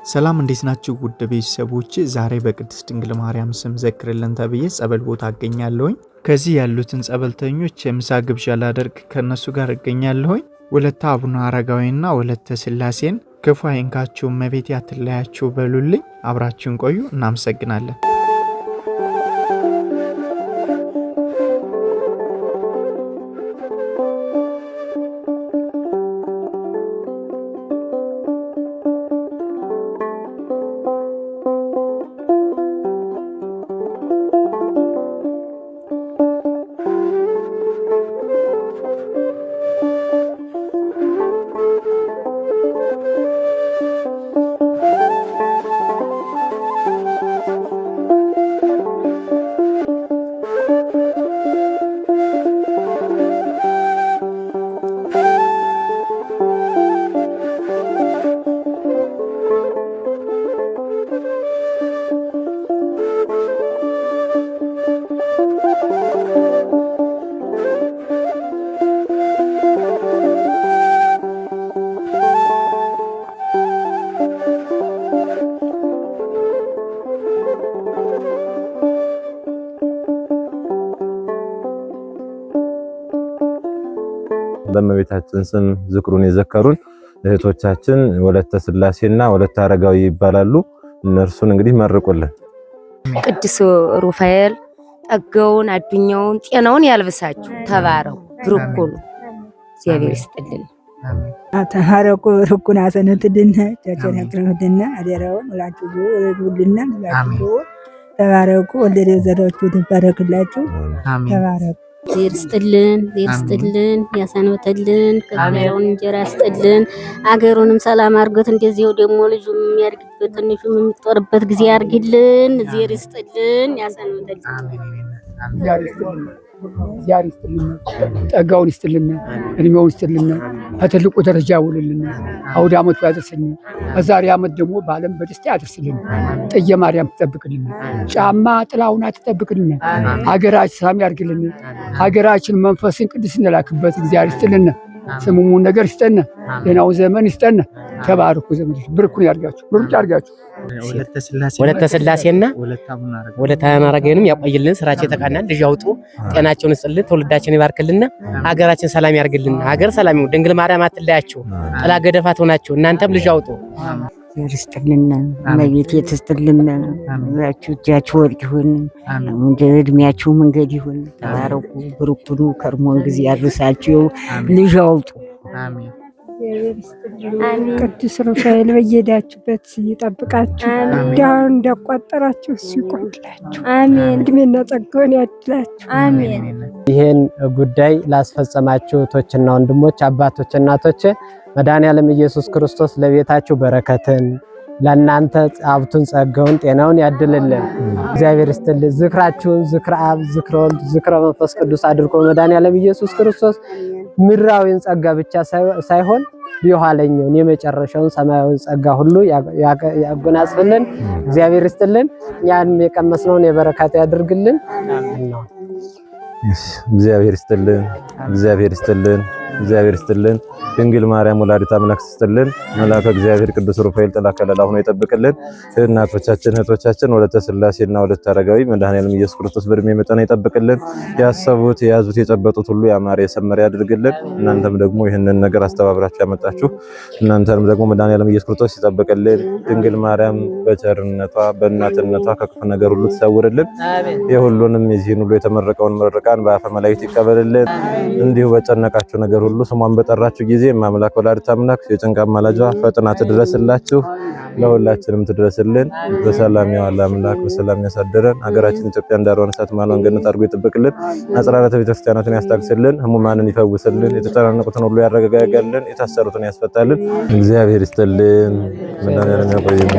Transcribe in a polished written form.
ሰላም እንዴት ናችሁ ውድ ቤተሰቦች? ዛሬ በቅድስት ድንግል ማርያም ስም ዘክርልን ተብዬ ጸበል ቦታ አገኛለሁኝ። ከዚህ ያሉትን ጸበልተኞች የምሳ ግብዣ ላደርግ ከነሱ ጋር እገኛለሁኝ። ወለተ አቡነ አረጋዊና ወለተ ስላሴን ክፉ አይንካችሁ እመቤቴ አትለያችሁ በሉልኝ። አብራችሁን ቆዩ። እናመሰግናለን። በእመቤታችን ስም ዝክሩን የዘከሩን እህቶቻችን ወለተ ስላሴና ወለተ አረጋዊ ይባላሉ። እነርሱን እንግዲህ መርቁልን። ቅዱስ ሩፋኤል ጠገውን አዱኛውን ጤናውን ያልብሳችሁ። ተባረው ብሩኩን እግዚአብሔር ይስጥልን። ተሐረቁ ርኩና ሰነትድነ ተቸነክረምድነ አደራውን ወላችሁ ወለዱልና ወላችሁ ተባረኩ። ወለደ ዘራችሁ ተባረክላችሁ። ተባረኩ። ዜር ስጥልን ያሰነብተልን ከዛሬውን እንጀራ ስጥልን። አገሩንም ሰላም አርገት እንደዚሁ ደግሞ ልጁም የሚያድግበት ትንሹም የሚጦርበት ጊዜ አርግልን። ዜር ስጥልን ያሰነብተልን። ዚያር ይስጥልን፣ ጸጋውን ይስጥልን፣ እድሜውን ይስጥልን፣ ከትልቁ ደረጃ ውልልን፣ አውደ ዓመቱ ያደርሰን። ከዛሬ ዓመት ደግሞ በዓለም በደስታ ያደርስልን። ጥየ ማርያም ትጠብቅልን፣ ጫማ ጥላውና ትጠብቅልን፣ ሀገራችን ሰላም ያርግልን። ሀገራችን መንፈስን ቅዱስ እንላክበት። እግዚአብሔር ይስጥልን፣ ስሙሙን ነገር ይስጠን፣ ደህናው ዘመን ይስጠን። ተባረኩ። ዘመን ብርኩን ያርጋችሁ፣ ብሩክ ያርጋችሁ። ወለተ ስላሴና ወለተ አረጋዊንም ያቆይልን። ስራቸው የተቃናል። ልጅ አውጡ፣ ጤናቸውን ይስጥልን፣ ትውልዳቸውን ይባርክልን፣ ሀገራችን ሰላም ያርግልን። ሀገር ሰላም ይሁን። ድንግል ማርያም አትለያችሁ፣ ጥላ ገደፋት ሆናችሁ። እናንተም ልጅ አውጡ። ይስጥልና እመቤቴ ትስጥልና። እጃችሁ ወርቅ ይሁን፣ እድሜያችሁ መንገድ ይሁን። ተባረኩ፣ ብሩክ ሁኑ። ከርሞን ጊዜ ያርሳችሁ። ልጅ አውጡ። ቅዱስ ሩፋኤል በየሄዳችሁበት ይጠብቃችሁ። ዳውን እንዳቋጠራችሁ እሱ ይቆምላችሁ። እድሜና ጸጋውን ያድላችሁ። ይሄን ጉዳይ ላስፈጸማችሁ እህቶችና ወንድሞች፣ አባቶች፣ እናቶች መድኃኔዓለም ኢየሱስ ክርስቶስ ለቤታችሁ በረከትን ለእናንተ ሀብቱን ጸጋውን ጤናውን ያድልልን። እግዚአብሔር ይስጥልን። ዝክራችሁን ዝክረ አብ ዝክረ ወልድ ዝክረ መንፈስ ቅዱስ አድርጎ መድኃኔዓለም ኢየሱስ ክርስቶስ ምድራዊን ጸጋ ብቻ ሳይሆን የኋለኛውን የመጨረሻውን ሰማያዊን ጸጋ ሁሉ ያጎናጽፍልን። እግዚአብሔር ይስጥልን። ያንም የቀመስነውን የበረከት ያድርግልን። እግዚአብሔር ይስጥልን። እግዚአብሔር ይስጥልን። እግዚአብሔር ይስጥልን። ድንግል ማርያም ወላዲተ አምላክ ይስጥልን። መልአከ እግዚአብሔር ቅዱስ ሩፋኤል ጥላ ከለላ ሆኖ ይጠብቅልን። እናቶቻችን እህቶቻችን ወለተ ስላሴና ወለተ አረጋዊ መድኃኔዓለም ኢየሱስ ክርስቶስ በእድሜ መጠን ይጠብቅልን። ያሰቡት የያዙት የጨበጡት ሁሉ ያማረ የሰመረ ያድርግልን። እናንተም ደግሞ ይህንን ነገር አስተባብራችሁ ያመጣችሁ እናንተንም ደግሞ መድኃኔዓለም ኢየሱስ ክርስቶስ ይጠብቅልን። ድንግል ማርያም በቸርነቷ በእናትነቷ ከክፉ ነገር ሁሉ ትሰውርልን። የሁሉንም የዚህን ሁሉ የተመረቀውን ምርቃን በአፈ መላእክት ይቀበልልን። እንዲሁ በጨነቃችሁ ነገር ሁሉ ስሟን በጠራችሁ ጊዜ ማምላክ ወላዲተ አምላክ የጭንቃ ማላጇ ፈጥና ትድረስላችሁ። ለሁላችንም ትድረስልን። በሰላም ያዋለ አምላክ በሰላም ያሳደረን። ሀገራችን ኢትዮጵያ ዳሯን እሳት ማሏን ገነት አድርጎ ይጠብቅልን። አጽራራተ ቤተክርስቲያናቱን ያስታግስልን። ህሙማንን ይፈውስልን። የተጨናነቁትን ሁሉ ያረጋጋልን። የታሰሩትን ያስፈታልን። እግዚአብሔር ይስጥልን። መድኃኔዓለም ያቆየን።